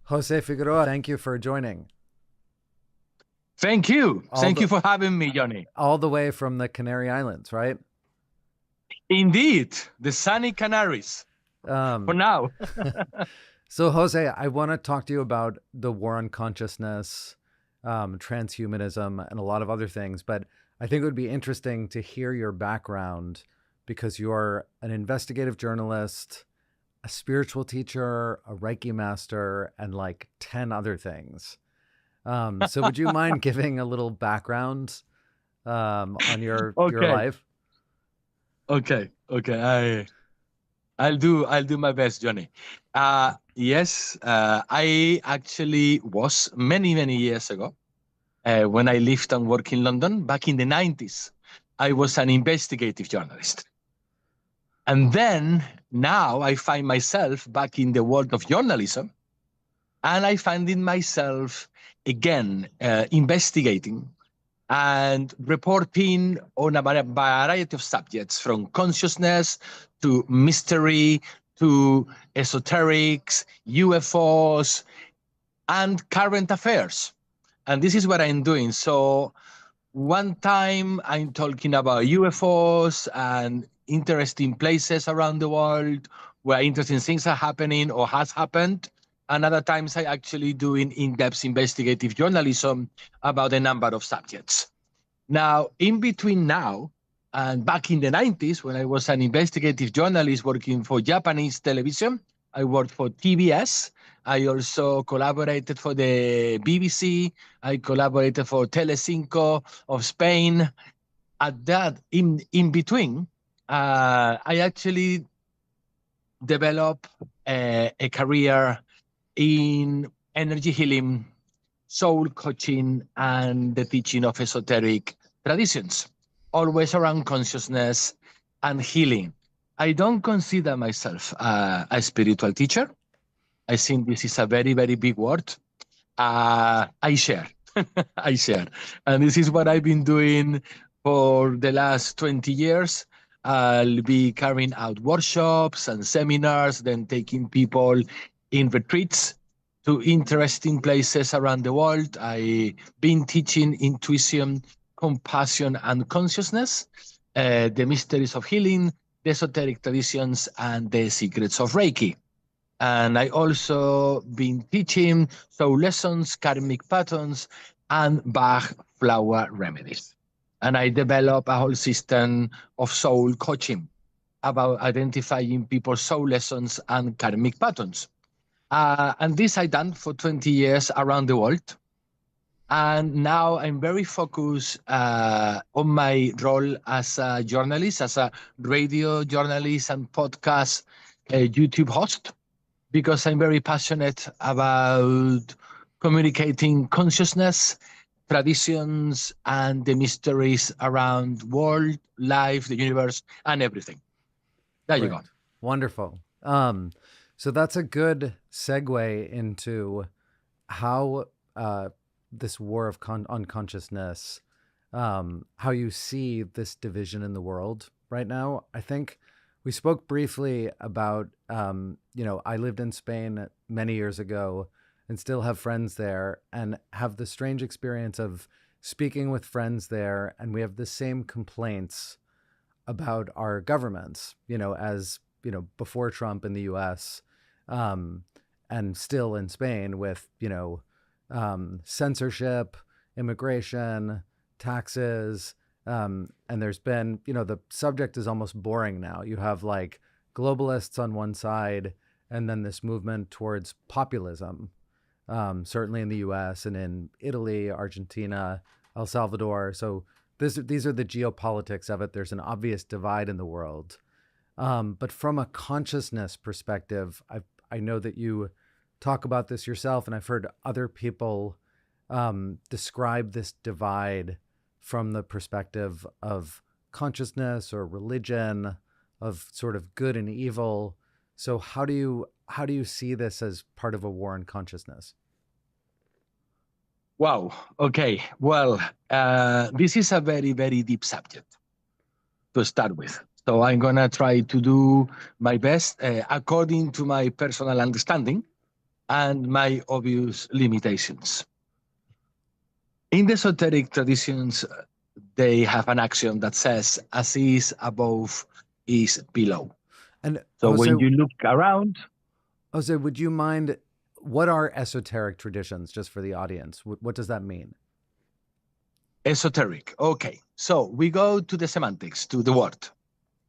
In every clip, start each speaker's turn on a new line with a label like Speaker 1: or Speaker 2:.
Speaker 1: Jose Figueroa, thank you for joining.
Speaker 2: Thank you.
Speaker 1: All
Speaker 2: Thank
Speaker 1: the,
Speaker 2: you for having me, Jonny.
Speaker 1: all the way from the Canary Islands, right?
Speaker 2: Indeed, the sunny Canaries for
Speaker 1: Um,
Speaker 2: now.
Speaker 1: so, Jose, I want to talk to you about the war on consciousness, transhumanism, and a lot of other things. But I think it would be interesting to hear your background because you're an investigative journalist, a spiritual teacher, a Reiki master, and like 10 other things. So, would you mind giving a little background on your
Speaker 2: Okay,
Speaker 1: life?
Speaker 2: okay. I'll do my best, Jonny. Yes, I actually was many years ago when I lived and worked in London back in the 90s. I was an investigative journalist. And then now I find myself back in the world of journalism, and I find in myself again investigating and reporting on a variety of subjects, from consciousness to mystery to esoterics, UFOs, and current affairs. And this is what I'm doing. So one time I'm talking about UFOs and interesting places around the world where interesting things are happening or has happened. And other times I actually doing in-depth investigative journalism about a number of subjects. Now, in between now and back in the 90s, when I was an investigative journalist working for Japanese television, I worked for TBS. I also collaborated for the BBC. I collaborated for Telecinco of Spain. At that, in between, I actually developed a career in energy healing, soul coaching, and the teaching of esoteric traditions, always around consciousness and healing. I don't consider myself a spiritual teacher. I think this is a very big word. I share. I share. And this is what I've been doing for the last 20 years. I'll be carrying out workshops and seminars, then taking people in retreats to interesting places around the world. I've been teaching intuition, compassion, and consciousness, the mysteries of healing, the esoteric traditions, and the secrets of Reiki. And I also been teaching soul lessons, karmic patterns, and Bach flower remedies. And I developed a whole system of soul coaching about identifying people's soul lessons and karmic patterns. And this I done for 20 years around the world. And now I'm very focused on my role as a journalist, as a radio journalist and podcast YouTube host, because I'm very passionate about communicating consciousness, traditions, and the mysteries around world, life, the universe, and everything. There you
Speaker 1: Great.
Speaker 2: go.
Speaker 1: Wonderful. So that's a good segue into how this war of unconsciousness, how you see this division in the world right now. I think we spoke briefly about, I lived in Spain many years ago and still have friends there and have the strange experience of speaking with friends there. And we have the same complaints about our governments, as, before Trump in the US, and still in Spain with, censorship, immigration, taxes. And there's been, the subject is almost boring now. You have like globalists on one side, and then this movement towards populism, certainly in the US and in Italy, Argentina, El Salvador. So these are the geopolitics of it. There's an obvious divide in the world. But from a consciousness perspective, I know that you talk about this yourself, and I've heard other people describe this divide from the perspective of consciousness or religion, of sort of good and evil. So how do you see this as part of a war on consciousness?
Speaker 2: Wow. Okay. Well, this is a very deep subject to start with. So I'm going to try to do my best according to my personal understanding. and my obvious limitations. In the esoteric traditions, they have an axiom that says, as is above is below.
Speaker 1: And
Speaker 2: So
Speaker 1: Jose,
Speaker 2: when you look around,
Speaker 1: Jose, would you mind, what are esoteric traditions, just for the audience? What does that mean?
Speaker 2: esoteric. Okay, so we go to the semantics, to the word.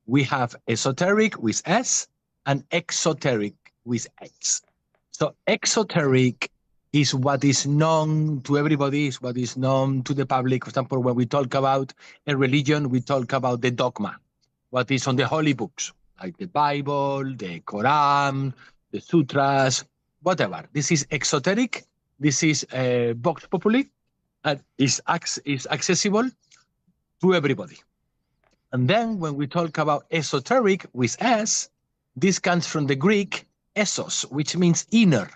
Speaker 2: We have esoteric with S and exoteric with X. So exoteric is what is known to everybody, is what is known to the public. For example, when we talk about a religion, we talk about the dogma, what is on the holy books, like the Bible, the Quran, the sutras, whatever. This is exoteric. This is vox populi, and is accessible to everybody. And then when we talk about esoteric with S, this comes from the Greek esos, which means inner.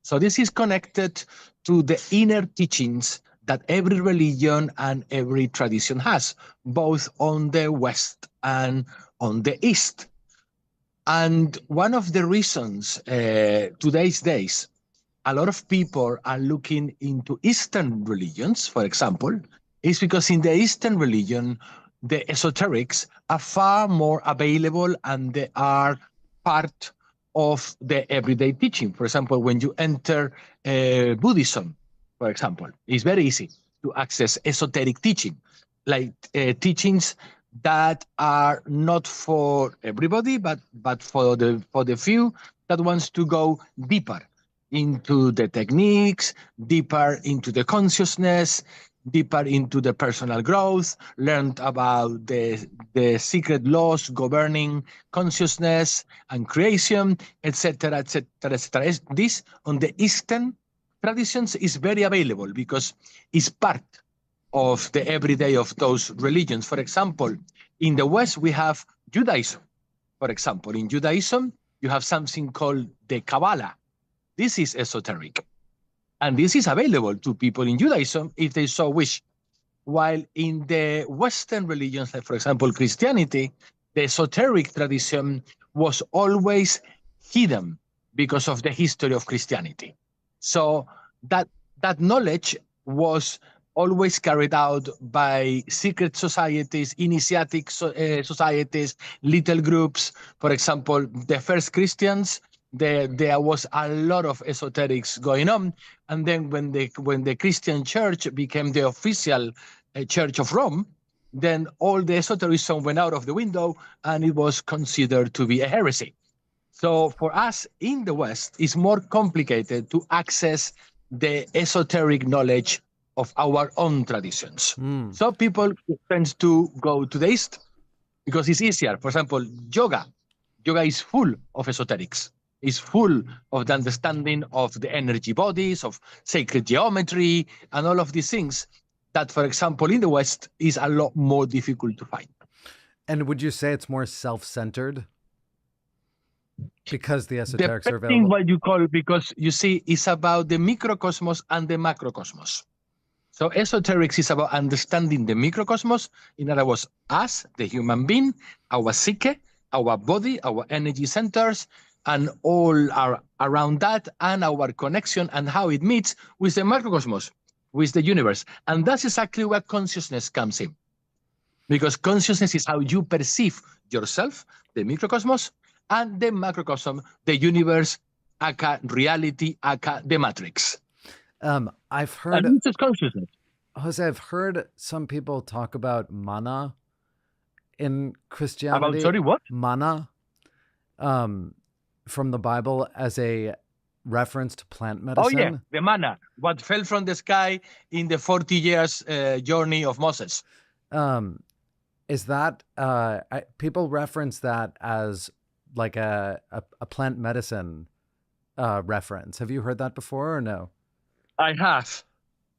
Speaker 2: So this is connected to the inner teachings that every religion and every tradition has, both on the West and on the East. And one of the reasons today's days, a lot of people are looking into Eastern religions, for example, is because in the Eastern religion, the esoterics are far more available and they are part of the everyday teaching. For example, when you enter Buddhism, for example, it's very easy to access esoteric teaching, like teachings that are not for everybody, but for the few that wants to go deeper into the techniques, deeper into the consciousness, deeper into the personal growth, learned about the secret laws governing consciousness and creation, etc., etc., etc. This on the Eastern traditions is very available because it's part of the everyday of those religions. For example, in the West, we have Judaism. For example, in Judaism, you have something called the Kabbalah. This is esoteric. And this is available to people in Judaism if they so wish. While in the Western religions, like for example, Christianity, the esoteric tradition was always hidden because of the history of Christianity. So that knowledge was always carried out by secret societies, initiatic societies, little groups. For example, the first Christians, there was a lot of esoterics going on. And then when the Christian church became the official church of Rome, then all the esotericism went out of the window and it was considered to be a heresy. So for us in the West, it's more complicated to access the esoteric knowledge of our own traditions. So people tend to go to the East because it's easier. For example, yoga is full of esoterics. It's full of the understanding of the energy bodies, of sacred geometry, and all of these things that, for example, in the West is a lot more difficult to find.
Speaker 1: And would you say it's more self-centered because the esoterics are available?
Speaker 2: What you call, because you see, it's about the microcosmos and the macrocosmos. So esoterics is about understanding the microcosmos, in other words, us, the human being, our psyche, our body, our energy centers, and all are around that, and our connection and how it meets with the macrocosmos, with the universe. And that's exactly where consciousness comes in. Because consciousness is how you perceive yourself, the microcosmos, and the macrocosm, the universe, aka reality, aka the matrix.
Speaker 1: I've heard,
Speaker 2: and this is consciousness.
Speaker 1: Jose, I've heard some people talk about mana in Christianity.
Speaker 2: About, sorry, what?
Speaker 1: Mana, from the Bible as a reference to plant medicine.
Speaker 2: Oh yeah, the manna, what fell from the sky in the 40 years journey of Moses.
Speaker 1: Is that, people reference that as like a plant medicine reference. Have you heard that before or no?
Speaker 2: I have.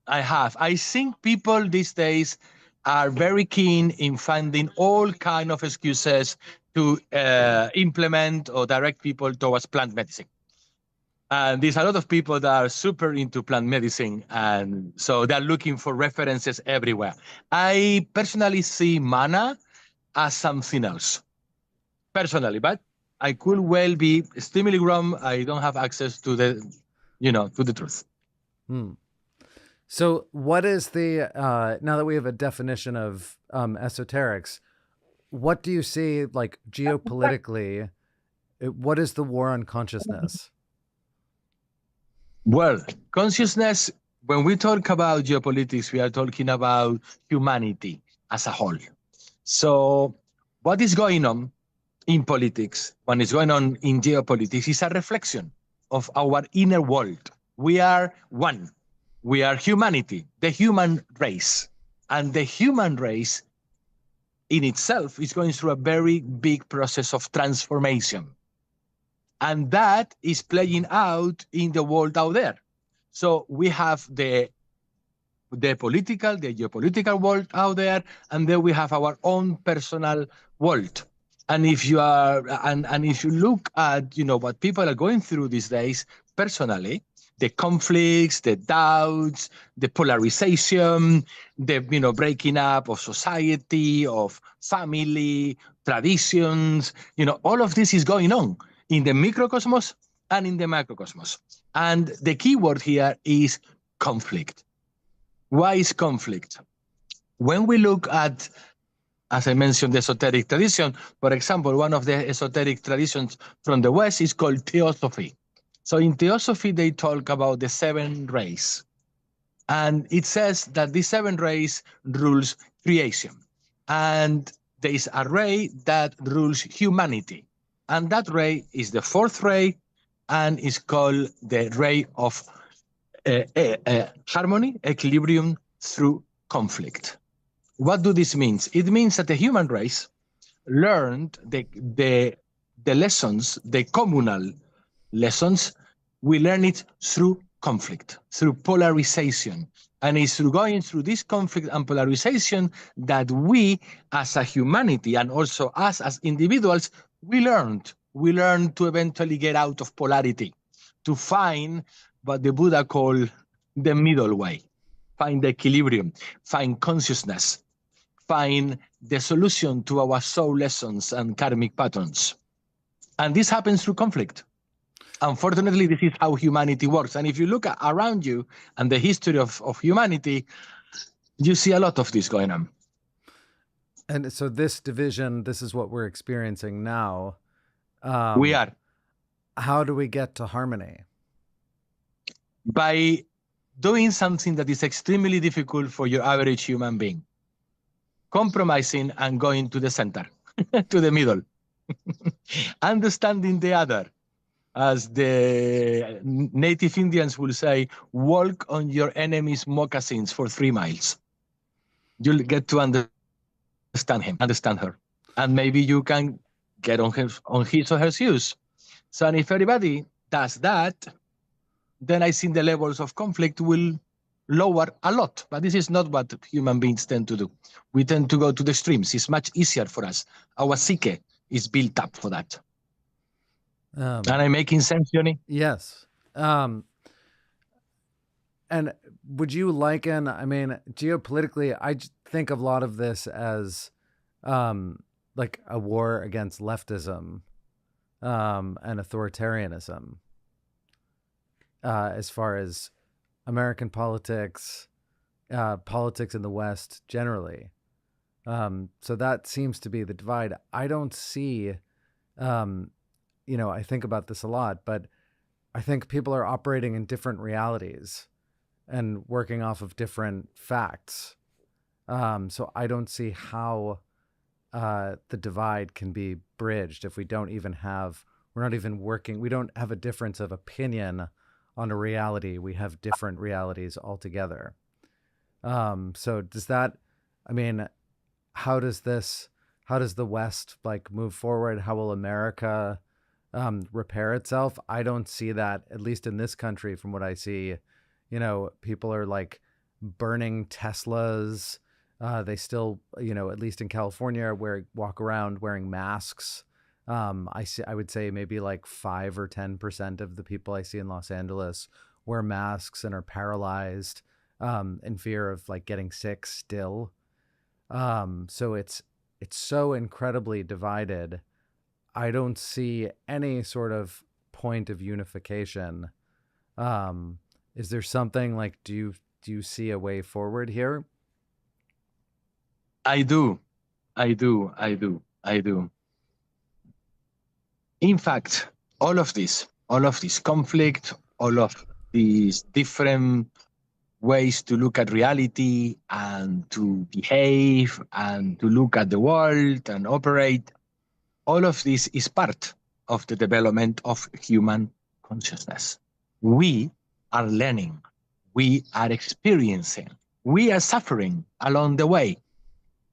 Speaker 2: I think people these days are very keen in finding all kind of excuses to implement or direct people towards plant medicine. And there's a lot of people that are super into plant medicine, and so they're looking for references everywhere. I personally see mana as something else, personally, but I could well be stimuli gram. I don't have access to to the truth.
Speaker 1: Hmm. So what is the, now that we have a definition of esoterics, what do you see like geopolitically? What is the war on consciousness?
Speaker 2: Well, consciousness, when we talk about geopolitics, we are talking about humanity as a whole. So what is going on in politics, what is going on in geopolitics, is a reflection of our inner world. We are one. We are humanity, the human race. And the human race in itself is going through a very big process of transformation. And that is playing out in the world out there. So we have the geopolitical world out there, and then we have our own personal world. And if you are, and if you look at, what people are going through these days personally, the conflicts, the doubts, the polarization, the breaking up of society, of family, traditions, all of this is going on in the microcosmos and in the macrocosmos. And the key word here is conflict. Why is conflict? When we look at, as I mentioned, the esoteric tradition, for example, one of the esoteric traditions from the West is called theosophy. So in theosophy, they talk about the 7 rays. And it says that the 7 rays rules creation. And there is a ray that rules humanity. And that ray is the 4th ray and is called the ray of harmony, equilibrium through conflict. What do this mean? It means that the human race learned the lessons, the communal lessons. We learn it through conflict, through polarization. And it's through going through this conflict and polarization that we, as a humanity, and also us as individuals, we learned to eventually get out of polarity, to find what the Buddha called the middle way, find the equilibrium, find consciousness, find the solution to our soul lessons and karmic patterns. And this happens through conflict. Unfortunately, this is how humanity works. And if you look around you and the history of humanity, you see a lot of this going on.
Speaker 1: And so this division, this is what we're experiencing now.
Speaker 2: We are.
Speaker 1: How do we get to harmony?
Speaker 2: By doing something that is extremely difficult for your average human being. Compromising and going to the center, to the middle. Understanding the other. As the native Indians will say, walk on your enemy's moccasins for 3 miles. You'll get to understand him, understand her. And maybe you can get on his or her shoes. So and if everybody does that, then I think the levels of conflict will lower a lot. But this is not what human beings tend to do. We tend to go to the extremes. It's much easier for us. Our psyche is built up for that. And I'm making sense, Jonny?
Speaker 1: Yes. And would you liken, I mean, geopolitically, I think of a lot of this as like a war against leftism and authoritarianism as far as American politics, politics in the West generally. So that seems to be the divide. I don't see, I think about this a lot, but I think people are operating in different realities and working off of different facts. So I don't see how the divide can be bridged if we don't even have, we're not even working, we don't have a difference of opinion on a reality. We have different realities altogether. So does that, I mean, how does the West like move forward? How will America repair itself? I don't see that, at least in this country, from what I see. People are like burning Teslas. They still, at least in California, walk around wearing masks. I would say maybe like 5 or 10% of the people I see in Los Angeles wear masks and are paralyzed in fear of like getting sick still. So it's so incredibly divided. I don't see any sort of point of unification Is there something like, do you see a way forward here?
Speaker 2: I do. In fact, all of this conflict, all of these different ways to look at reality and to behave and to look at the world and operate, all of this is part of the development of human consciousness. We are learning, we are experiencing, we are suffering along the way.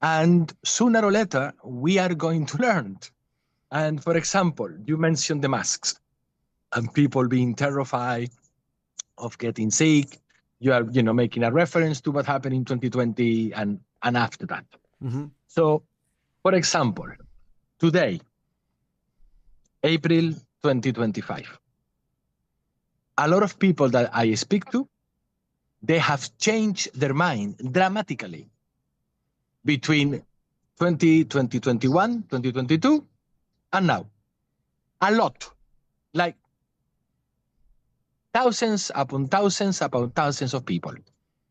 Speaker 2: And sooner or later, we are going to learn. And for example, you mentioned the masks and people being terrified of getting sick. You are, making a reference to what happened in 2020 and after that.
Speaker 1: Mm-hmm.
Speaker 2: So, for example, today, April 2025, a lot of people that I speak to, they have changed their mind dramatically between 2021, 2022, and now. A lot. Like thousands upon thousands upon thousands of people.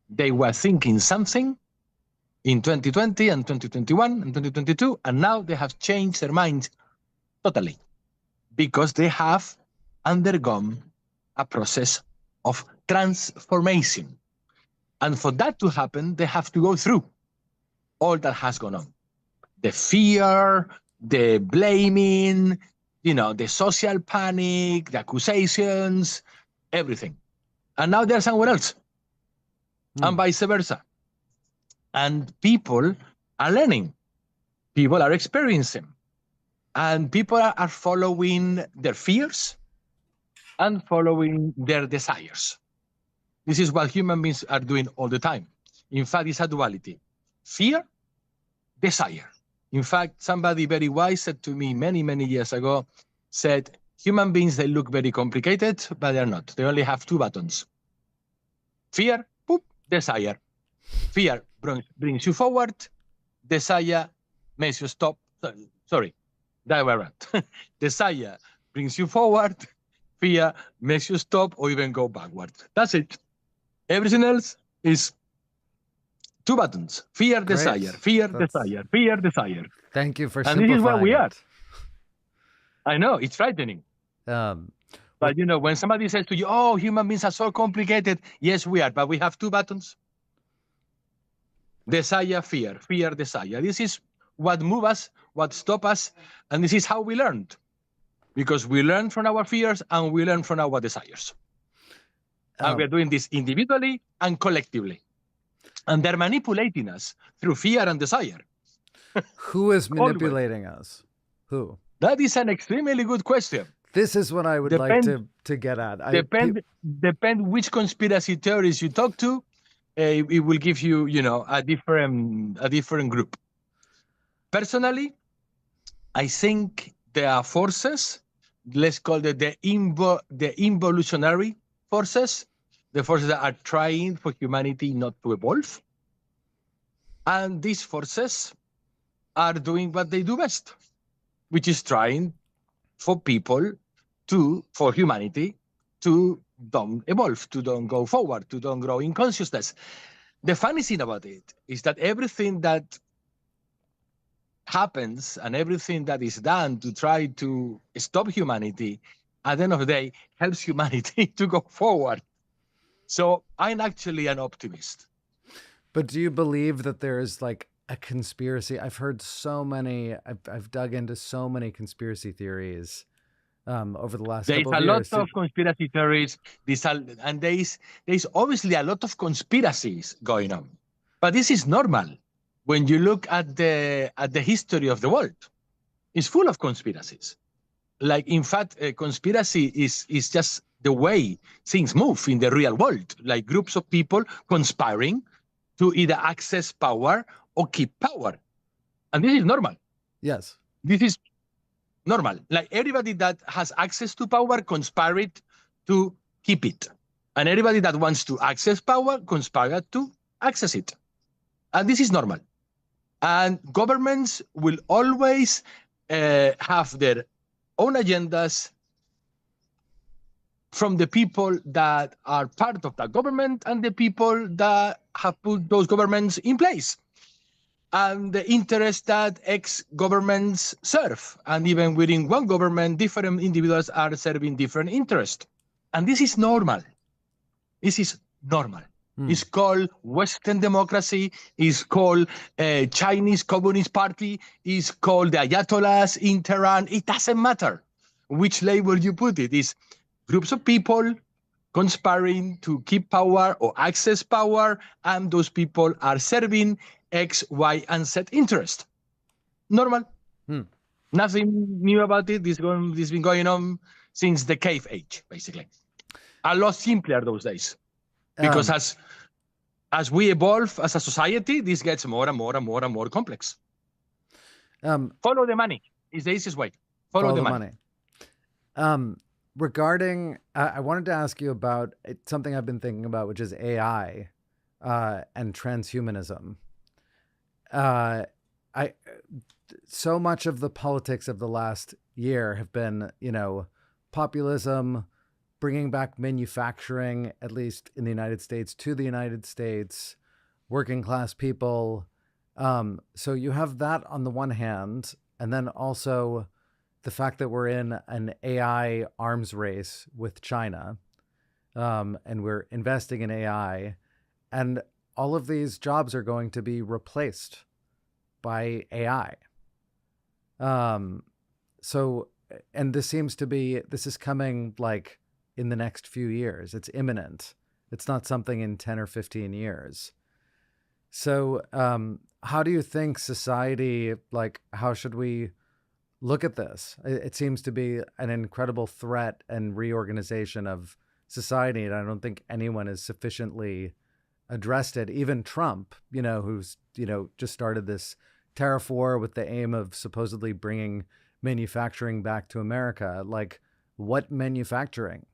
Speaker 2: They were thinking something in 2020 and 2021 and 2022, and now they have changed their minds totally because they have undergone a process of transformation. And for that to happen, they have to go through all that has gone on. The fear, the blaming, the social panic, the accusations, everything. And now they're somewhere else. And vice versa. And people are learning. People are experiencing. And people are following their fears and following their desires. This is what human beings are doing all the time. In fact, it's a duality. Fear, desire. In fact, somebody very wise said to me many, many years ago, said, human beings, they look very complicated, but they're not. They only have two buttons. Fear, boop, desire. Fear brings you forward. Desire makes you stop. Sorry, that way around. Desire brings you forward. Fear makes you stop or even go backward. That's it. Everything else is two buttons. Fear,
Speaker 1: Great.
Speaker 2: desire, fear, desire, fear, desire.
Speaker 1: Thank you for
Speaker 2: and
Speaker 1: simplifying
Speaker 2: this is where we
Speaker 1: it.
Speaker 2: are. I know, it's frightening. But when somebody says to you, oh, human beings are so complicated, yes, we are, but we have two buttons. Desire, fear, fear, desire. This is what moves us, what stops us, and this is how we learned. Because we learn from our fears and we learn from our desires. And we're doing this individually and collectively. And they're manipulating us through fear and desire.
Speaker 1: Who is manipulating us? Who?
Speaker 2: That is an extremely good question.
Speaker 1: This is what I would like to get at.
Speaker 2: Depend which conspiracy theories you talk to, it will give you, a different group. Personally, I think there are forces, let's call it the involutionary forces, the forces that are trying for humanity not to evolve. And these forces are doing what they do best, which is trying for humanity to don't evolve, to don't go forward, to don't grow in consciousness. The funny thing about it is that everything that happens and everything that is done to try to stop humanity, at the end of the day, helps humanity to go forward. So I'm actually an optimist.
Speaker 1: But do you believe that there is like a conspiracy? I've heard so many, I've dug into so many conspiracy theories over the last couple of years.
Speaker 2: There's a lot of conspiracy theories, and there's obviously a lot of conspiracies going on. But this is normal. When you look at the history of the world, it's full of conspiracies. Like, in fact, conspiracy is just the way things move in the real world, like groups of people conspiring to either access power or keep power. And this is normal.
Speaker 1: Yes.
Speaker 2: This is normal. Like, everybody that has access to power conspired to keep it. And everybody that wants to access power conspired to access it. And this is normal. And governments will always have their own agendas from the people that are part of that government and the people that have put those governments in place, and the interest that ex-governments serve. And even within one government, different individuals are serving different interests. And this is normal. This is normal. It's called Western democracy. It's called Chinese Communist Party. It's called the Ayatollahs in Tehran. It doesn't matter which label you put it. It's groups of people conspiring to keep power or access power, and those people are serving X, Y, and Z interest. Normal. Nothing new about it. This has been going on since the cave age, basically. A lot simpler those days. Because as we evolve as a society, this gets more and more and more and more complex. Follow the money is the easiest way. Follow the money.
Speaker 1: Regarding, I wanted to ask you about something I've been thinking about, which is AI and transhumanism. So much of the politics of the last year have been, populism, bringing back manufacturing, at least in the United States, to the United States, working class people. So you have that on the one hand, and then also the fact that we're in an AI arms race with China, and we're investing in AI, and all of these jobs are going to be replaced by AI. So, and this is coming like in the next few years. It's imminent. It's not something in 10 or 15 years. So, how do you think society, how should we look at this? It seems to be an incredible threat and reorganization of society, and I don't think anyone has sufficiently addressed it. Even Trump, who's, just started this tariff war with the aim of supposedly bringing manufacturing back to America. What manufacturing?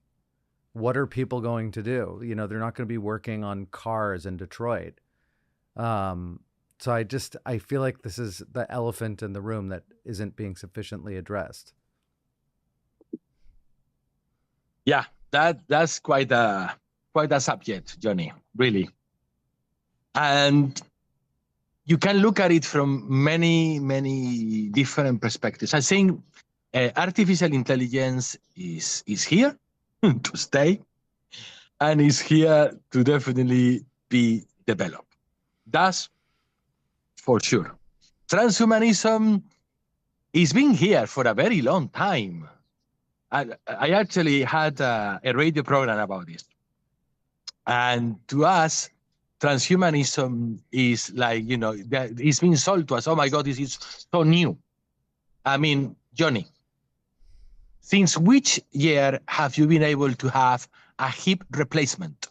Speaker 1: What are people going to do? They're not going to be working on cars in Detroit. So I feel like this is the elephant in the room that isn't being sufficiently addressed.
Speaker 2: Yeah, that's quite a subject, Jonny, really. And you can look at it from many, many different perspectives. I think artificial intelligence is here to stay, and is here to definitely be developed. That's for sure. Transhumanism is being here for a very long time. I actually had a radio program about this. And to us, transhumanism is like, it's been sold to us. Oh my God, this is so new. I mean, Jonny, since which year have you been able to have a hip replacement?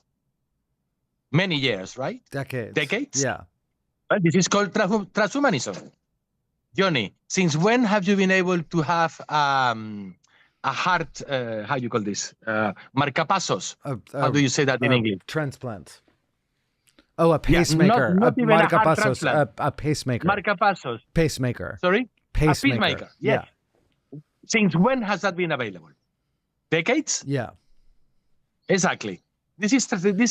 Speaker 2: Many years, right?
Speaker 1: Decades.
Speaker 2: Decades?
Speaker 1: Yeah.
Speaker 2: Well, this is called transhumanism. Jonny, since when have you been able to have a heart, how do you call this? Marcapasos. How do you say that in English?
Speaker 1: Transplant. Oh, a pacemaker.
Speaker 2: Yeah, not even a heart transplant.
Speaker 1: A pacemaker.
Speaker 2: Marcapasos.
Speaker 1: Pacemaker.
Speaker 2: Sorry?
Speaker 1: Pacemaker.
Speaker 2: A pacemaker. Yes. Yeah. Since when has that been available? Decades?
Speaker 1: Yeah.
Speaker 2: Exactly. This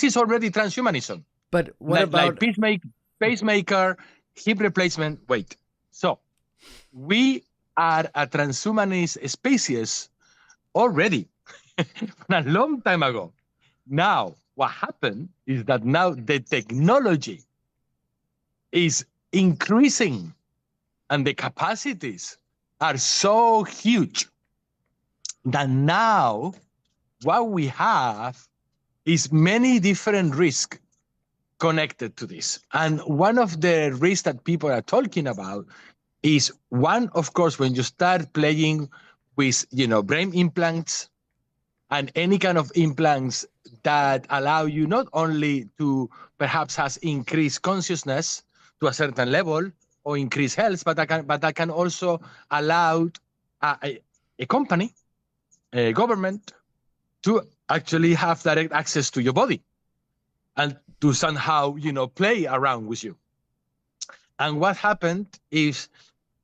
Speaker 2: is already transhumanism.
Speaker 1: But what about
Speaker 2: pacemaker, hip replacement? Wait. So we are a transhumanist species already a long time ago. Now, what happened is that now the technology is increasing and the capacities are so huge that now what we have is many different risks connected to this. And one of the risks that people are talking about is one, of course, when you start playing with, brain implants and any kind of implants that allow you not only to perhaps has increased consciousness to a certain level or increase health, but that can also allow a company, a government, to actually have direct access to your body and to somehow, play around with you. And what happened is,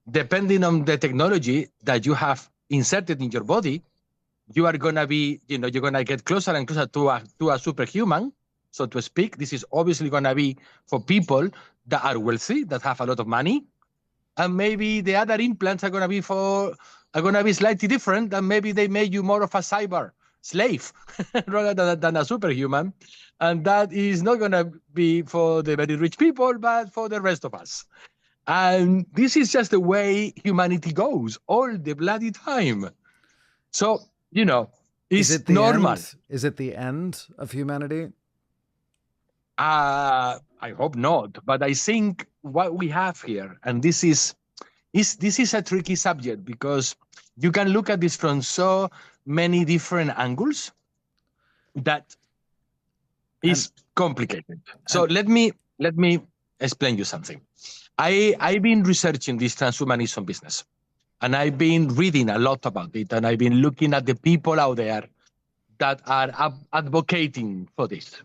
Speaker 2: depending on the technology that you have inserted in your body, you are going to be, you're going to get closer and closer to a superhuman, so to speak. This is obviously going to be for people that are wealthy, that have a lot of money. And maybe the other implants are going to be slightly different, and maybe they make you more of a cyber slave rather than a superhuman. And that is not going to be for the very rich people, but for the rest of us. And this is just the way humanity goes all the bloody time. So, it's normal.
Speaker 1: Is it the end of humanity?
Speaker 2: I hope not, but I think what we have here, and this is a tricky subject, because you can look at this from so many different angles that is complicated. So let me explain you something. I've been researching this transhumanism business, and I've been reading a lot about it, and I've been looking at the people out there that are advocating for this.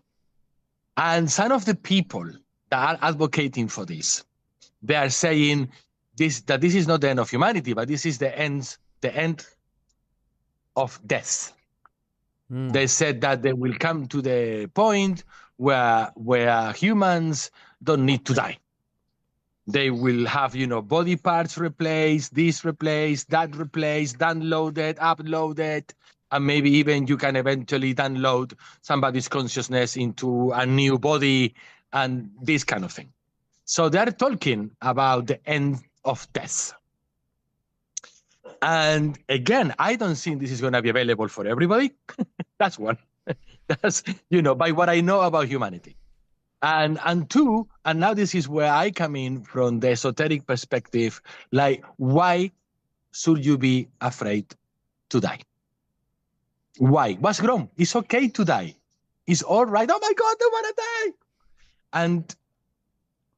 Speaker 2: And some of the people that are advocating for this, they are saying that this is not the end of humanity, but this is the end of death. They said that they will come to the point where humans don't need to die. They will have, body parts replaced, this replaced, that replaced, downloaded, uploaded, and maybe even you can eventually download somebody's consciousness into a new body and this kind of thing. So they're talking about the end of death. And again, I don't think this is going to be available for everybody. That's one. That's, by what I know about humanity. And two, and now this is where I come in from the esoteric perspective, like, why should you be afraid to die? Why? What's wrong? It's okay to die. It's all right. Oh my God, I want to die. And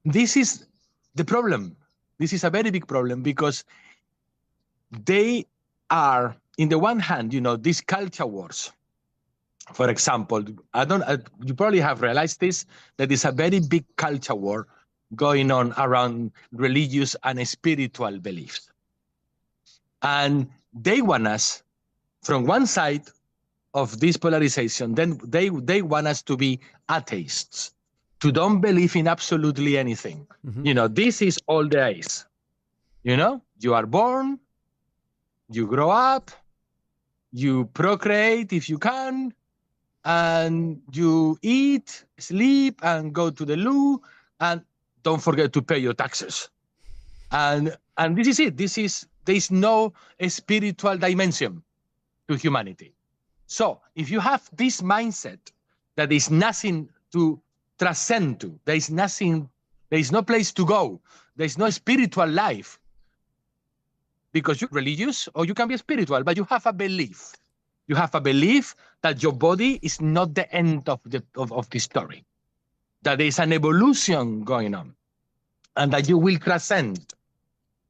Speaker 2: this is the problem. This is a very big problem, because they are, in the one hand, these culture wars. For example, you probably have realized this, that there's a very big culture war going on around religious and spiritual beliefs. And they want us, from one side of this polarization, then they want us to be atheists, to don't believe in absolutely anything. Mm-hmm. This is all there is. You are born, you grow up, you procreate if you can, and you eat, sleep, and go to the loo, and don't forget to pay your taxes. And this is it. There's no spiritual dimension to humanity. So if you have this mindset that there's nothing to transcend to, there's no place to go, there's no spiritual life, because you're religious or you can be spiritual, but you have a belief. You have a belief that your body is not the end of the story, that there's an evolution going on, and that you will transcend.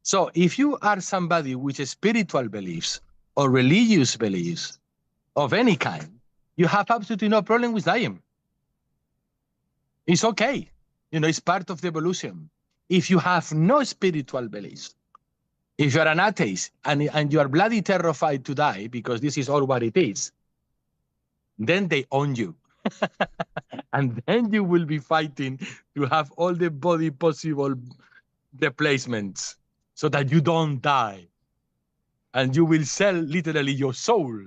Speaker 2: So if you are somebody with spiritual beliefs or religious beliefs of any kind, you have absolutely no problem with dying. It's okay. It's part of the evolution. If you have no spiritual beliefs, if you're an atheist and you are bloody terrified to die because this is all what it is, then they own you. And then you will be fighting to have all the body possible replacements so that you don't die. And you will sell literally your soul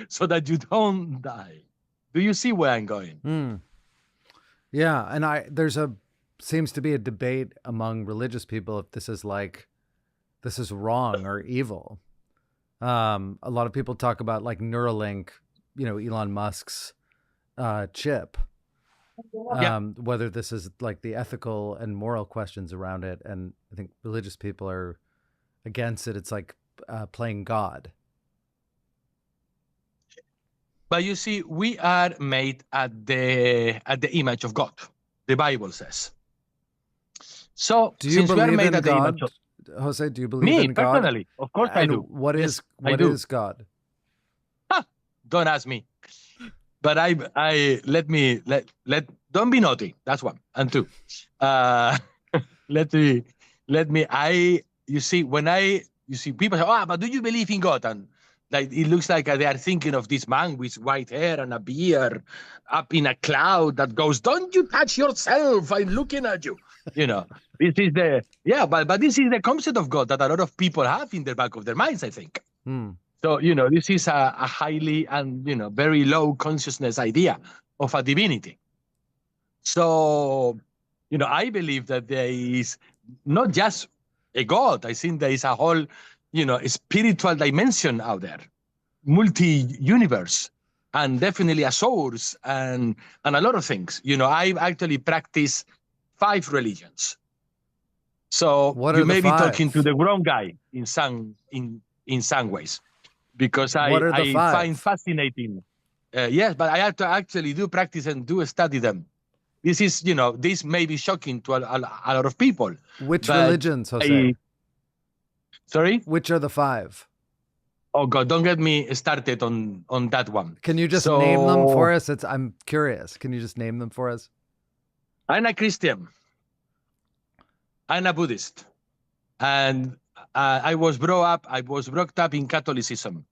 Speaker 2: so that you don't die. Do you see where I'm going?
Speaker 1: Yeah, and seems to be a debate among religious people if this is wrong or evil. A lot of people talk about like Neuralink, Elon Musk's chip, whether this is like the ethical and moral questions around it. And I think religious people are against it. It's like playing God.
Speaker 2: But you see, we are made at the image of God. The Bible says. So
Speaker 1: do you
Speaker 2: since
Speaker 1: believe
Speaker 2: we are made
Speaker 1: in
Speaker 2: at the
Speaker 1: God?
Speaker 2: image of
Speaker 1: Jose, do you believe in God?
Speaker 2: Me, personally, of course I do.
Speaker 1: What is God?
Speaker 2: Don't ask me. But don't be naughty. That's one. And two, you see, people say, but do you believe in God? And Like it looks like they are thinking of this man with white hair and a beard up in a cloud that goes, "Don't you touch yourself? I'm looking at you." You know, this is but this is the concept of God that a lot of people have in the back of their minds, I think. So, this is a highly and, very low consciousness idea of a divinity. So, I believe that there is not just a God. I think there is a whole, spiritual dimension out there, multi-universe, and definitely a source and a lot of things. I actually practice 5 religions. So
Speaker 1: What
Speaker 2: you
Speaker 1: are
Speaker 2: may
Speaker 1: the
Speaker 2: be
Speaker 1: 5?
Speaker 2: talking to the wrong guy in some ways, because
Speaker 1: What are the
Speaker 2: I
Speaker 1: 5?
Speaker 2: find fascinating. Yes, but I have to actually do practice and do study them. This is, this may be shocking to a lot of people.
Speaker 1: Which religions, Jose?
Speaker 2: Sorry?
Speaker 1: Which are the 5?
Speaker 2: Oh God, don't get me started on that one.
Speaker 1: Can you just name them for us? I'm curious. Can you just name them for us?
Speaker 2: I'm a Christian. I'm a Buddhist. And I was brought up in Catholicism.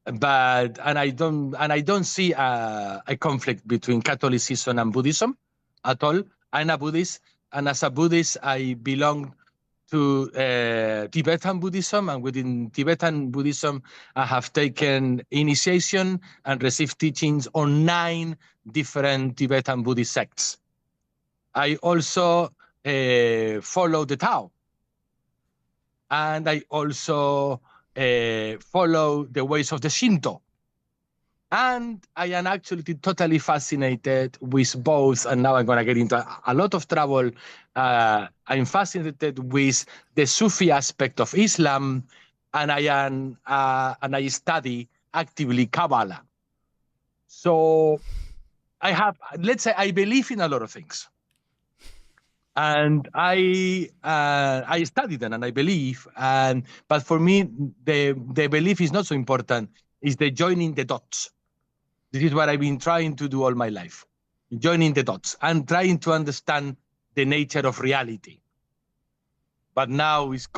Speaker 2: And I don't see a conflict between Catholicism and Buddhism at all. I'm a Buddhist, and as a Buddhist, I belong to Tibetan Buddhism, and within Tibetan Buddhism, I have taken initiation and received teachings on 9 different Tibetan Buddhist sects. I also follow the Tao, and I also follow the ways of the Shinto. And I am actually totally fascinated with both, and now I'm going to get into a lot of trouble. I'm fascinated with the Sufi aspect of Islam, and I study actively Kabbalah. So let's say I believe in a lot of things. And I study them and I believe, but for me, the belief is not so important. It's the joining the dots. This is what I've been trying to do all my life, joining the dots and trying to understand the nature of reality. But now it's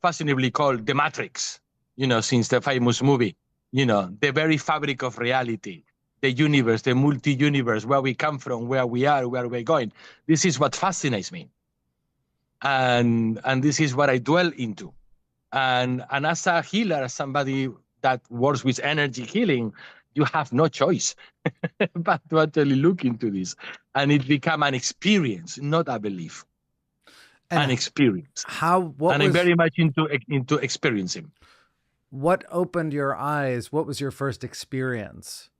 Speaker 2: fashionably called the Matrix, since the famous movie, the very fabric of reality, the universe, the multi-universe, where we come from, where we are, where we're going. This is what fascinates me. And this is what I dwell into. And as a healer, as somebody that works with energy healing, you have no choice but to actually look into this. And it become an experience, not a belief. An experience. I'm very much into experiencing.
Speaker 1: What opened your eyes? What was your first experience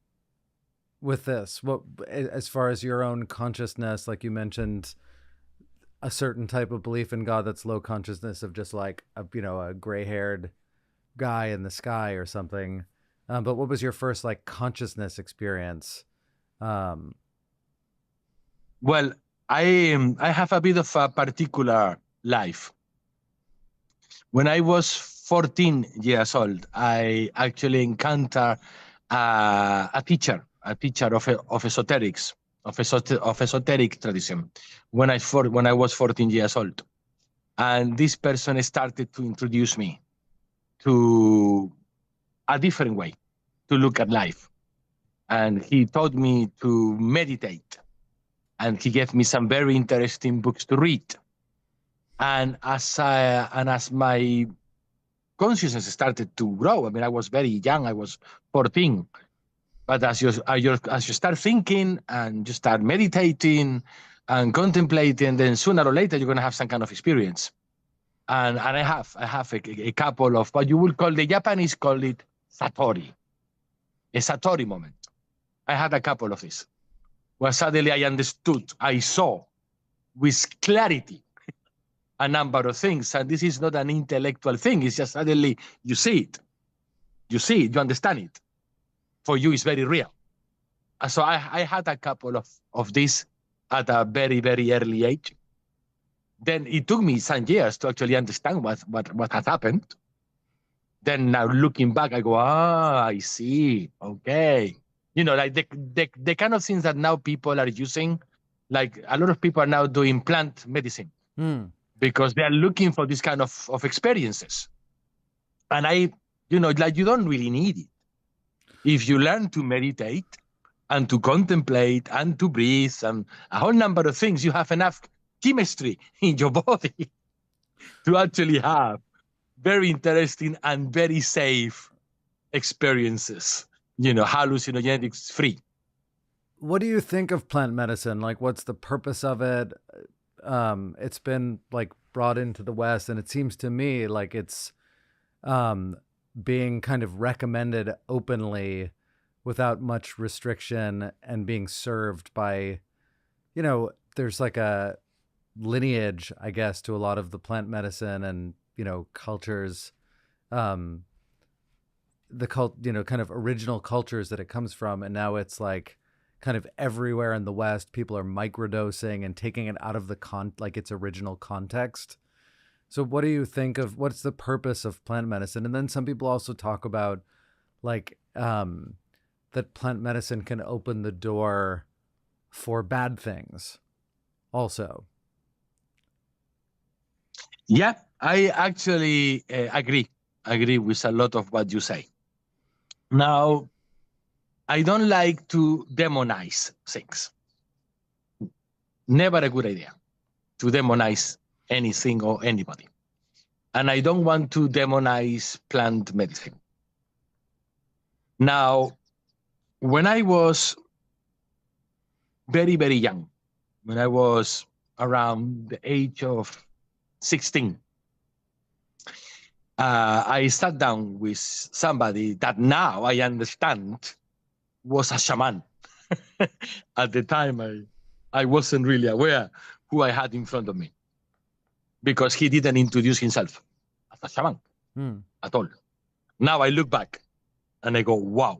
Speaker 1: with this? What, as far as your own consciousness, like you mentioned, a certain type of belief in God that's low consciousness of just like a gray-haired guy in the sky or something. But what was your first like consciousness experience?
Speaker 2: Well, I have a bit of a particular life. When I was 14 years old, I actually encountered a teacher of esoterics, of esoteric tradition, when I was 14 years old. And this person started to introduce me to a different way to look at life. And he taught me to meditate. And he gave me some very interesting books to read. And as my consciousness started to grow, I mean, I was very young, I was 14. But as you start thinking and you start meditating and contemplating, then sooner or later you're going to have some kind of experience. And I have a couple of what you would call, the Japanese call it satori, a satori moment. I had a couple of these where suddenly I understood, I saw with clarity a number of things. And this is not an intellectual thing. It's just suddenly you see it. You understand it. For you, it's very real. So I had a couple of these at a very, very early age. Then it took me some years to actually understand what had happened. Then now looking back, I go, I see. Okay. Like the kind of things that now people are using, like a lot of people are now doing plant medicine because they are looking for this kind of experiences. And like you don't really need it. If you learn to meditate and to contemplate and to breathe and a whole number of things, you have enough chemistry in your body to actually have very interesting and very safe experiences, hallucinogenics free.
Speaker 1: What do you think of plant medicine? Like, what's the purpose of it? It's been like brought into the West, and it seems to me like it's being kind of recommended openly without much restriction and being served by, there's like a lineage, I guess, to a lot of the plant medicine and, cultures, kind of original cultures that it comes from. And now it's like kind of everywhere in the West, people are microdosing and taking it out of the its original context. So what do you think of what's the purpose of plant medicine? And then some people also talk about like that plant medicine can open the door for bad things also.
Speaker 2: Yeah, I actually agree with a lot of what you say. Now, I don't like to demonize things. Never a good idea to demonize anything or anybody. And I don't want to demonize plant medicine. Now, when I was very, very young, when I was around the age of 16, I sat down with somebody that now I understand was a shaman. At the time, I wasn't really aware who I had in front of me because he didn't introduce himself as a shaman at all. Now I look back and I go, wow.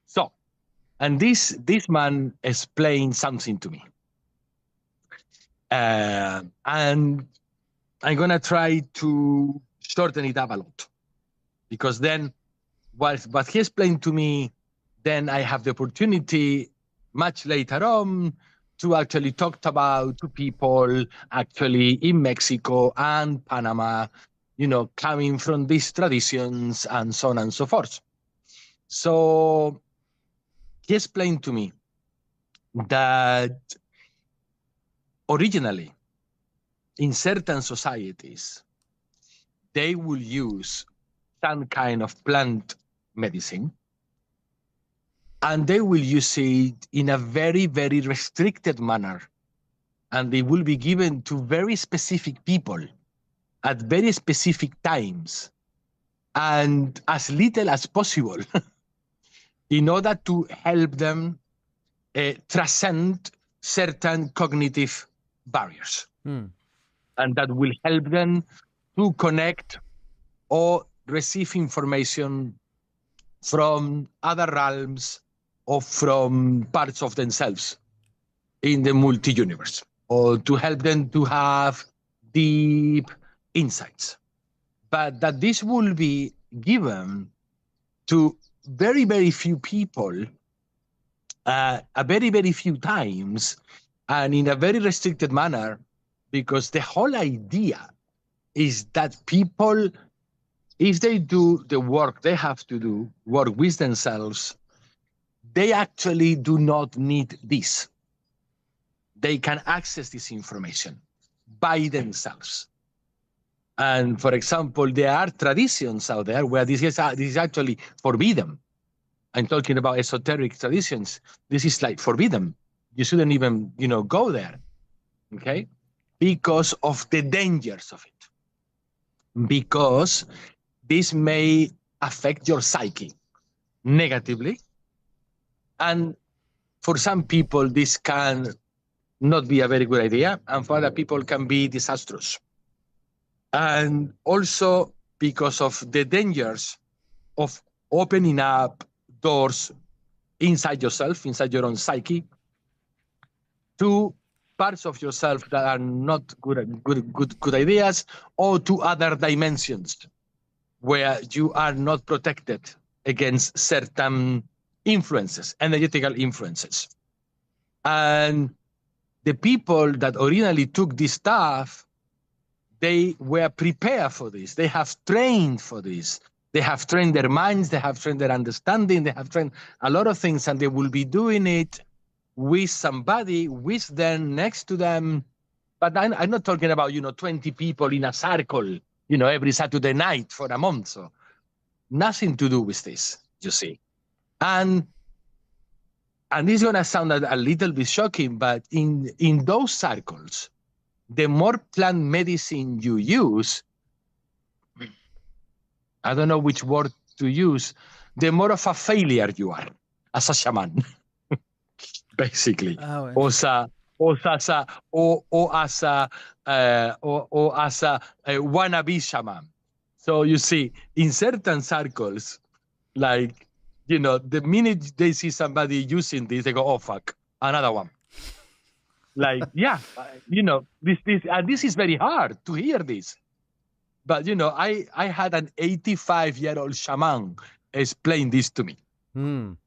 Speaker 2: So, and this man explained something to me. And I'm going to try to shorten it up a lot because then what he explained to me, then I have the opportunity much later on to actually talk about to people actually in Mexico and Panama, coming from these traditions and so on and so forth. So he explained to me that originally in certain societies, they will use some kind of plant medicine and they will use it in a very, very restricted manner. And they will be given to very specific people at very specific times and as little as possible in order to help them transcend certain cognitive barriers. And that will help them to connect or receive information from other realms or from parts of themselves in the multi-universe, or to help them to have deep insights. But that this will be given to very, very few people, a very, very few times, and in a very restricted manner, because the whole idea is that people, if they do the work they have to do, work with themselves, they actually do not need this. They can access this information by themselves. And for example, there are traditions out there where this is actually forbidden. I'm talking about esoteric traditions. This is like forbidden. You shouldn't even, go there, okay? Because of the dangers of it. Because this may affect your psyche negatively. And for some people, this can not be a very good idea. And for other people, can be disastrous. And also because of the dangers of opening up doors inside yourself, inside your own psyche, to parts of yourself that are not good ideas, or to other dimensions where you are not protected against certain influences, energetical influences. And the people that originally took this stuff, they were prepared for this. They have trained for this. They have trained their minds, they have trained their understanding, they have trained a lot of things, and they will be doing it with somebody, with them, next to them. But I'm not talking about, 20 people in a circle, every Saturday night for a month. So nothing to do with this, you see. And this is going to sound a little bit shocking, but in those circles, the more plant medicine you use, I don't know which word to use, the more of a failure you are as a shaman, basically.
Speaker 1: Oh,
Speaker 2: or as a wannabe shaman. So you see, in certain circles, like, the minute they see somebody using this, they go, "Oh fuck, another one." Like, yeah, this is very hard to hear this. But I had an 85-year-old shaman explain this to me. And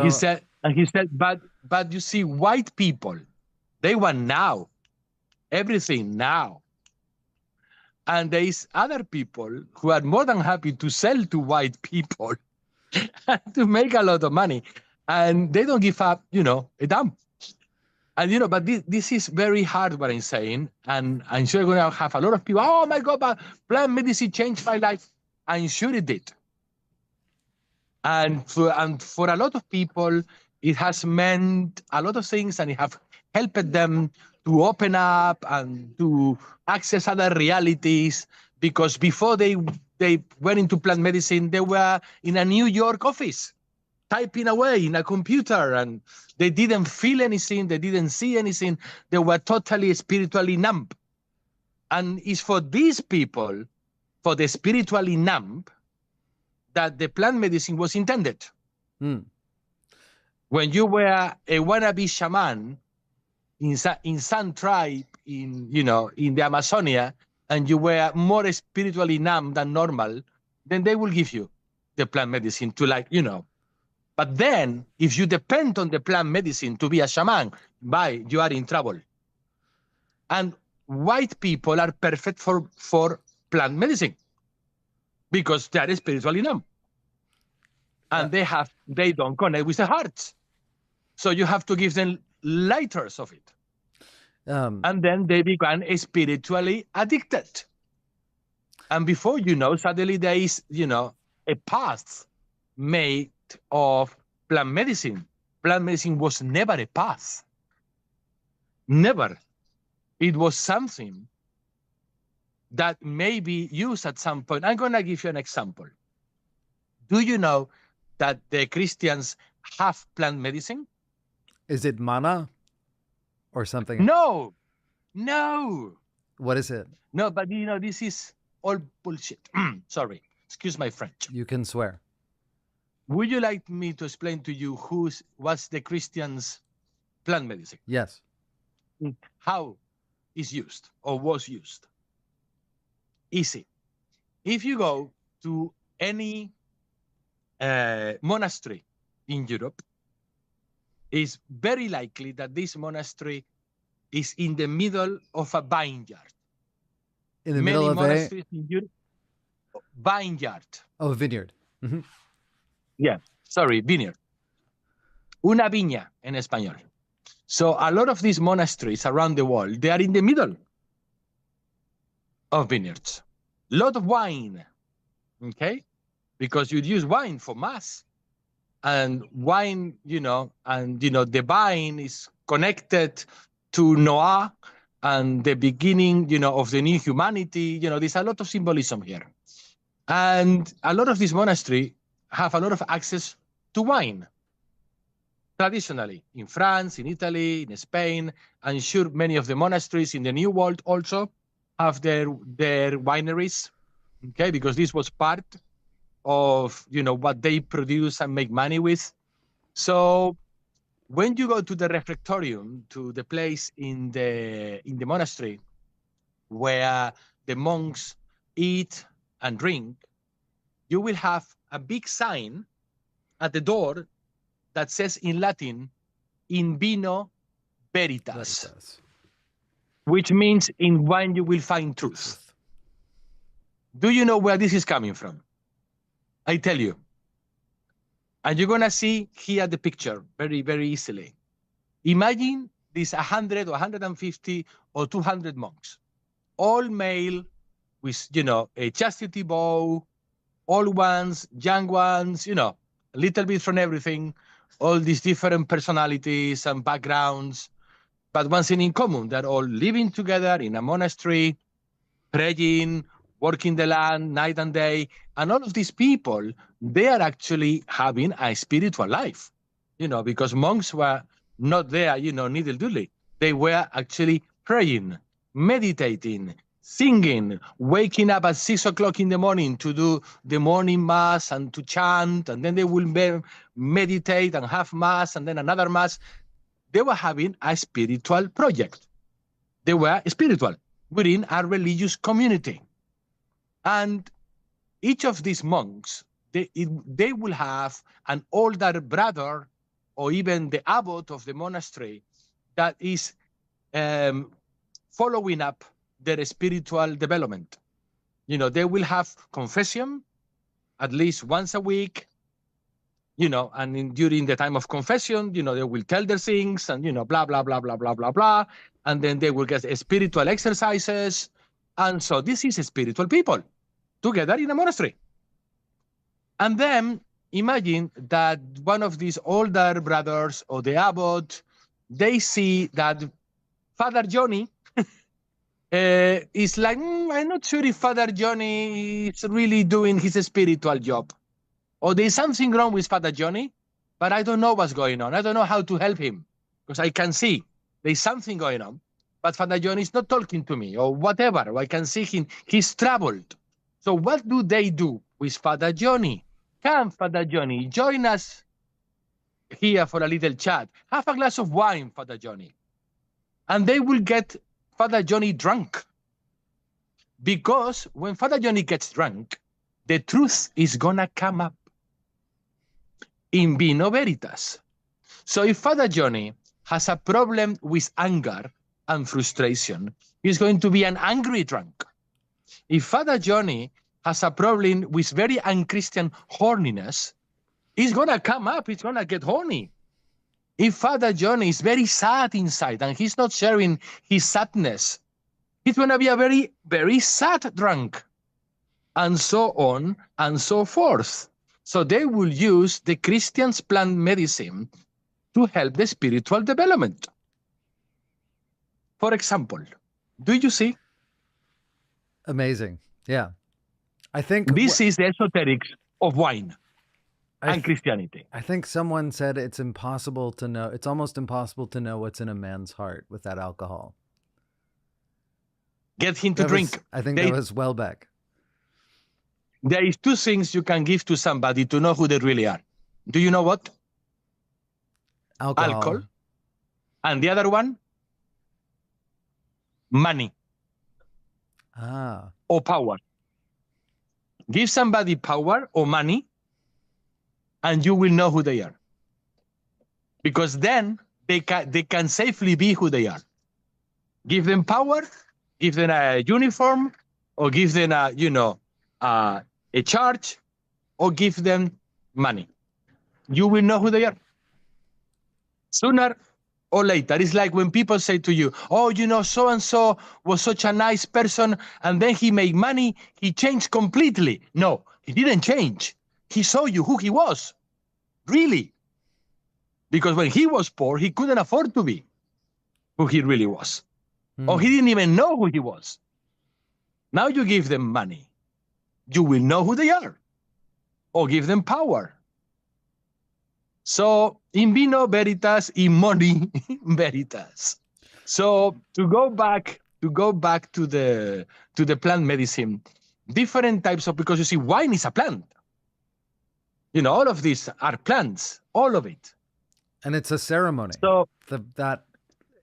Speaker 2: he said, but you see, white people, they want now, everything now. And there is other people who are more than happy to sell to white people to make a lot of money, and they don't give up, a damn. And but this is very hard what I'm saying, and I'm sure you're going to have a lot of people. Oh my God, but plant medicine changed my life. I'm sure it did. And for a lot of people, it has meant a lot of things, and it have helped them to open up and to access other realities. Because before they went into plant medicine, they were in a New York office, typing away in a computer, and they didn't feel anything, they didn't see anything, they were totally spiritually numb. And it's for these people, for the spiritually numb, that the plant medicine was intended. When you were a wannabe shaman in some tribe in the Amazonia, and you were more spiritually numb than normal, then they will give you the plant medicine to But then, if you depend on the plant medicine to be a shaman, you are in trouble. And white people are perfect for plant medicine because they are spiritually numb. And they don't connect with the heart. So you have to give them liters of it. And then they become spiritually addicted. And before you know, suddenly there is, a path made of plant medicine. Plant medicine was never a path. Never. It was something that may be used at some point. I'm going to give you an example. Do you know that the Christians have plant medicine?
Speaker 1: Is it mana or something?
Speaker 2: No.
Speaker 1: What is it?
Speaker 2: No, but this is all bullshit. Sorry. Excuse my French.
Speaker 1: You can swear.
Speaker 2: Would you like me to explain to you what's the Christians' plant medicine?
Speaker 1: Yes.
Speaker 2: How is used or was used? Easy. If you go to any monastery in Europe, it's very likely that this monastery is in the middle of a vineyard.
Speaker 1: In the middle of
Speaker 2: monasteries in Europe, vineyard.
Speaker 1: Oh, vineyard. Mm-hmm.
Speaker 2: Yeah, sorry, vineyard. Una viña en español. So a lot of these monasteries around the world, they are in the middle of vineyards. A lot of wine, okay? Because you'd use wine for mass. And wine, the vine is connected to Noah and the beginning, of the new humanity. There's a lot of symbolism here. And a lot of these monasteries have a lot of access to wine. Traditionally, in France, in Italy, in Spain, I'm sure many of the monasteries in the New World also have their wineries, okay? Because this was part of, what they produce and make money with. So when you go to the refectorium, to the place in the monastery where the monks eat and drink, you will have a big sign at the door that says in Latin, in vino veritas, which means in wine you will find truth. Do you know where this is coming from? I tell you. And you're going to see here the picture very, very easily. Imagine these 100 or 150 or 200 monks, all male with, a chastity vow, old ones, young ones, a little bit from everything, all these different personalities and backgrounds, but one thing in common, they're all living together in a monastery, praying, working the land night and day. And all of these people, they are actually having a spiritual life, because monks were not there, needle-doodly. They were actually praying, meditating, singing, waking up at 6 o'clock in the morning to do the morning mass and to chant, and then they will meditate and have mass and then another mass. They were having a spiritual project. They were spiritual within a religious community. And each of these monks, they will have an older brother or even the abbot of the monastery that is following up their spiritual development. They will have confession at least once a week, and during the time of confession, they will tell their things and, blah, blah, blah, blah, blah, blah, blah. And then they will get spiritual exercises. And so this is spiritual people together in a monastery. And then imagine that one of these older brothers or the abbot, they see that Father Jonny is like, I'm not sure if Father Jonny is really doing his spiritual job. Or there's something wrong with Father Jonny, but I don't know what's going on. I don't know how to help him because I can see there's something going on, but Father Jonny is not talking to me or whatever. Or I can see him, he's troubled. So what do they do with Father Jonny? Come, Father Jonny, join us here for a little chat. Have a glass of wine, Father Jonny. And they will get Father Jonny drunk. Because when Father Jonny gets drunk, the truth is gonna come up. In vino veritas. So if Father Jonny has a problem with anger and frustration, he's going to be an angry drunk. If Father Jonny has a problem with very unchristian horniness, he's going to come up, he's going to get horny. If Father Jonny is very sad inside and he's not sharing his sadness, he's going to be a very, very sad drunk. And so on and so forth. So they will use the Christians' plant medicine to help the spiritual development. For example, do you see?
Speaker 1: Amazing. Yeah. I think
Speaker 2: this is the esoterics of wine and Christianity.
Speaker 1: I think someone said it's impossible to know. It's almost impossible to know what's in a man's heart with that alcohol.
Speaker 2: Get him to drink.
Speaker 1: I think that was Welbeck.
Speaker 2: There is two things you can give to somebody to know who they really are. Do you know what? Alcohol. And the other one? Money. Or power. Give somebody power or money, and you will know who they are. Because then they can safely be who they are. Give them power, give them a uniform, or give them a charge, or give them money. You will know who they are. Sooner or later. It's like when people say to you, oh, so-and-so was such a nice person, and then he made money, he changed completely. No, he didn't change. He saw you who he was. Really. Because when he was poor, he couldn't afford to be who he really was. Or he didn't even know who he was. Now you give them money. You will know who they are. Or give them power. So, in vino veritas, in money veritas. So, to go back to the plant medicine, different types of, because you see, wine is a plant. All of these are plants, all of it.
Speaker 1: And it's a ceremony.
Speaker 2: So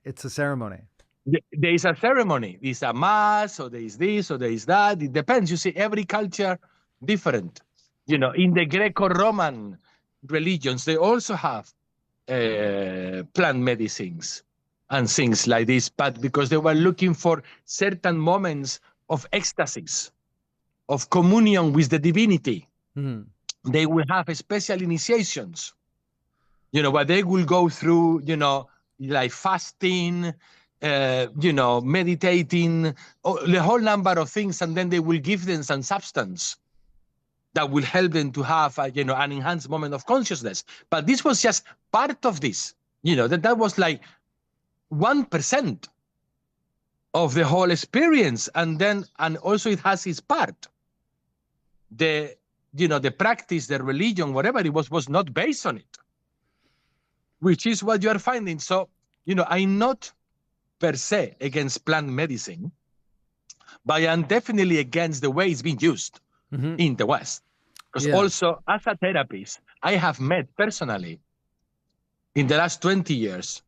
Speaker 1: it's a ceremony.
Speaker 2: There is a ceremony. There's a mass, or there is this, or there is that. It depends. You see, every culture different. In the Greco-Roman religions, they also have plant medicines and things like this, but because they were looking for certain moments of ecstasies, of communion with the divinity. they will have special initiations, where they will go through, like fasting, meditating, the whole number of things, and then they will give them some substance that will help them to have, an enhanced moment of consciousness. But this was just part of this, that was like 1% of the whole experience. And also it has its part. The practice, the religion, whatever it was not based on it, which is what you are finding. So, I'm not per se against plant medicine, but I am definitely against the way it's being used in the West. Because also, as a therapist, I have met personally, in the last 20 years,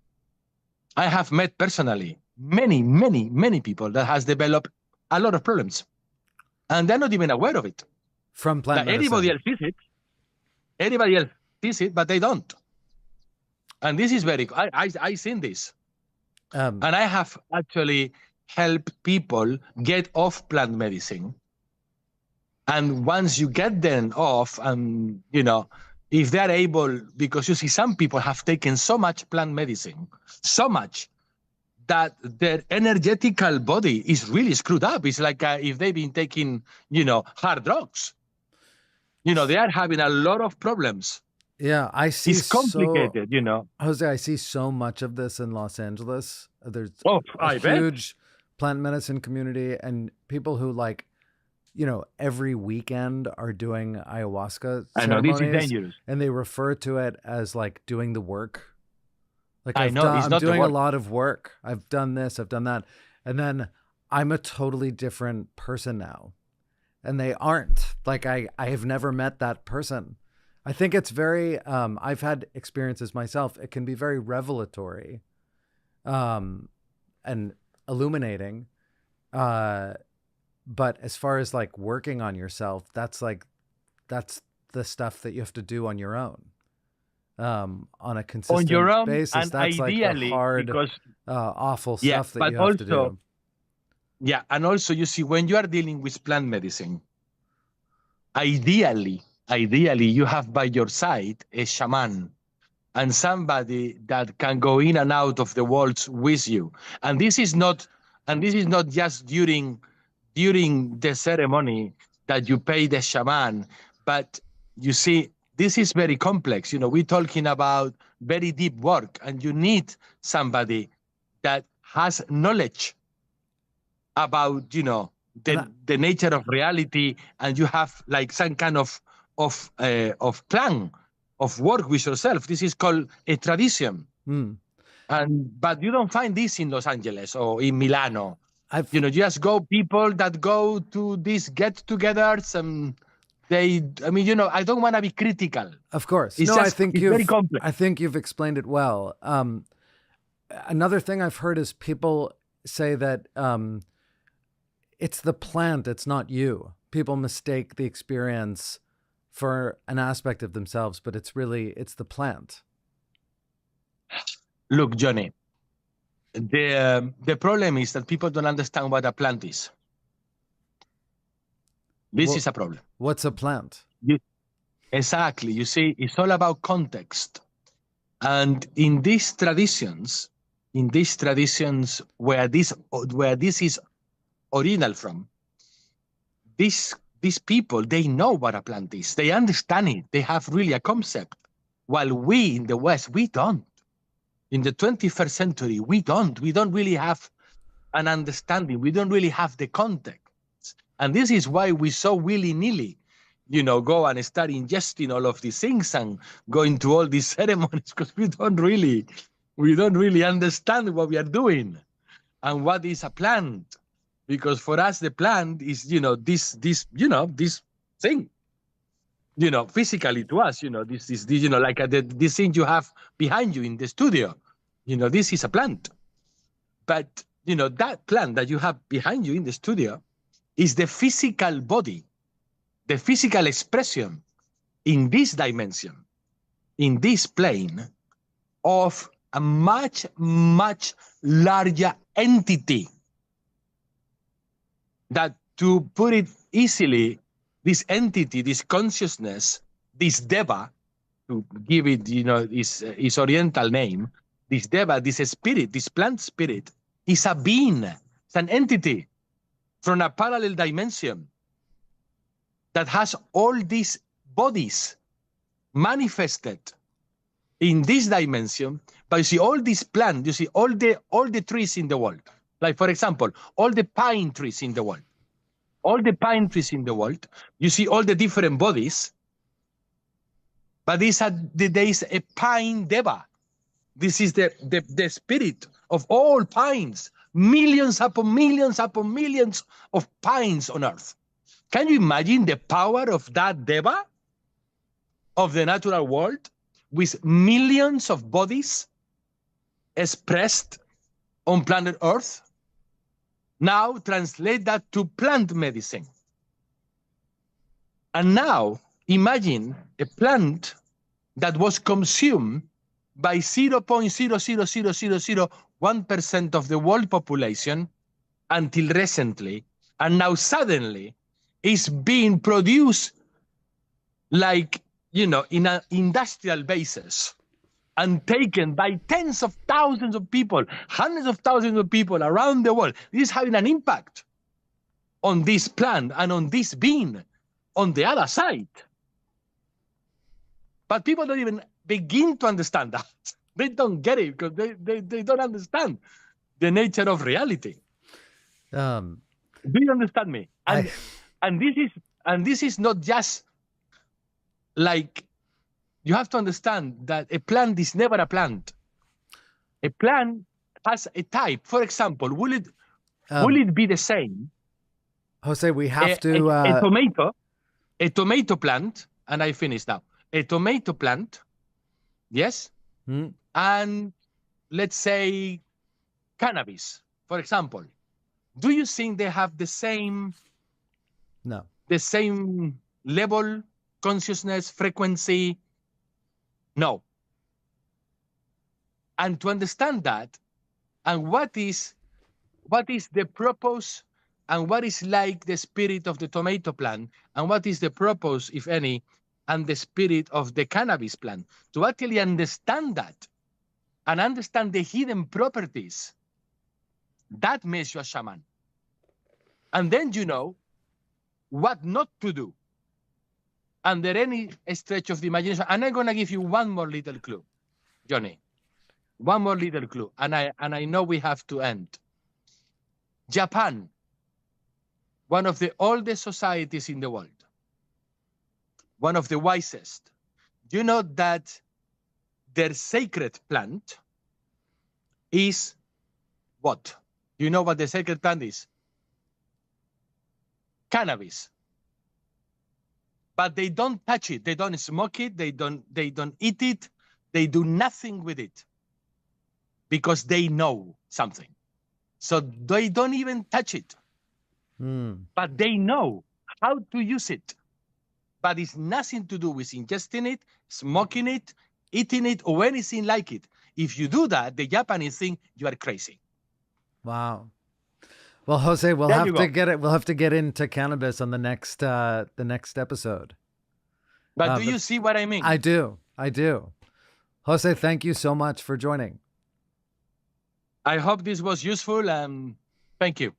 Speaker 2: I have met personally many, many, many people that has developed a lot of problems. And they're not even aware of it.
Speaker 1: From plant medicine.
Speaker 2: Anybody else sees it, but they don't. And this is I've seen this. And I have actually helped people get off plant medicine. And once you get them off, if they're able, because you see, some people have taken so much plant medicine, so much, that their energetical body is really screwed up. It's like if they've been taking, hard drugs. They are having a lot of problems.
Speaker 1: Yeah, I see.
Speaker 2: It's complicated,
Speaker 1: Jose, I see so much of this in Los Angeles. There's
Speaker 2: a
Speaker 1: huge plant medicine community, and people who every weekend are doing ayahuasca ceremonies.
Speaker 2: I know, this is dangerous.
Speaker 1: And they refer to it as like doing the work. Like
Speaker 2: I'm
Speaker 1: doing a lot of work. I've done this, I've done that. And then I'm a totally different person now. And they aren't. Like I have never met that person. I think it's very, I've had experiences myself. It can be very revelatory and illuminating. But as far as like working on yourself, that's the stuff that you have to do on your own. On a consistent basis.
Speaker 2: And
Speaker 1: that's like the hard, awful stuff that you have to do.
Speaker 2: Yeah, and also you see, when you are dealing with plant medicine, ideally you have by your side a shaman and somebody that can go in and out of the worlds with you. And this is not just during the ceremony that you pay the shaman, but you see, this is very complex. We're talking about very deep work, and you need somebody that has knowledge about, the nature of reality, and you have like some kind of plan of work with yourself. This is called a tradition. But you don't find this in Los Angeles or in Milano. You just go, people that go to these get-togethers, and I don't want to be critical.
Speaker 1: Of course.
Speaker 2: It's very complex.
Speaker 1: I think you've explained it well. Another thing I've heard is people say that it's the plant, it's not you. People mistake the experience for an aspect of themselves, but it's the plant.
Speaker 2: Look, Johnny, the problem is that people don't understand what a plant is. This is a problem.
Speaker 1: What's a plant?
Speaker 2: Exactly. You see, it's all about context. And in these traditions where this is original from, these people, they know what a plant is. They understand it. They have really a concept. While we in the West, we don't. In the 21st century, we don't really have an understanding. We don't really have the context. And this is why we so willy-nilly, go and start ingesting all of these things and going to all these ceremonies, because we don't really understand what we are doing and what is a plant. Because for us, the plant is, this thing, physically to us, this like this thing you have behind you in the studio, this is a plant. But, that plant that you have behind you in the studio is the physical body, the physical expression in this dimension, in this plane, of a much, much larger entity. That, to put it easily, this entity, this consciousness, this deva, to give it, its oriental name, this deva, this spirit, this plant spirit, is a being, it's an entity from a parallel dimension that has all these bodies manifested in this dimension. But you see all these plants, you see all the trees in the world. Like, for example, all the pine trees in the world. All the pine trees in the world, you see all the different bodies, but there is a pine deva. This is the spirit of all pines, millions upon millions upon millions of pines on earth. Can you imagine the power of that deva of the natural world with millions of bodies expressed on planet Earth? Now translate that to plant medicine. And now imagine a plant that was consumed by 0.00001% of the world population until recently, and now suddenly is being produced like, in an industrial basis and taken by tens of thousands of people, hundreds of thousands of people around the world. This is having an impact on this plant and on this being on the other side. But people don't even begin to understand that. They don't get it because they don't understand the nature of reality. Do you understand me? And this is not just like, you have to understand that a plant is never a plant. A plant has a type. For example, will it be the same?
Speaker 1: Jose, we have to
Speaker 2: a tomato plant, and I finish now. A tomato plant, yes, and let's say cannabis, for example. Do you think they have the same?
Speaker 1: No.
Speaker 2: The same level, consciousness, frequency? No. And to understand that, and what is the purpose, and what is like the spirit of the tomato plant, and what is the purpose, if any, and the spirit of the cannabis plant, to actually understand that and understand the hidden properties, that makes you a shaman. And then you know what not to do under any stretch of the imagination. And I'm going to give you one more little clue, Jonny. One more little clue. And I know we have to end. Japan, one of the oldest societies in the world, one of the wisest. You know that their sacred plant is what? You know what the sacred plant is? Cannabis. But they don't touch it. They don't smoke it. They don't eat it. They do nothing with it because they know something. So they don't even touch it. But they know how to use it. But it's nothing to do with ingesting it, smoking it, eating it, or anything like it. If you do that, the Japanese think you are crazy.
Speaker 1: Wow. Well, Jose, we'll have to get into cannabis on the next episode.
Speaker 2: But do you see what I mean?
Speaker 1: I do. Jose, thank you so much for joining.
Speaker 2: I hope this was useful, and thank you.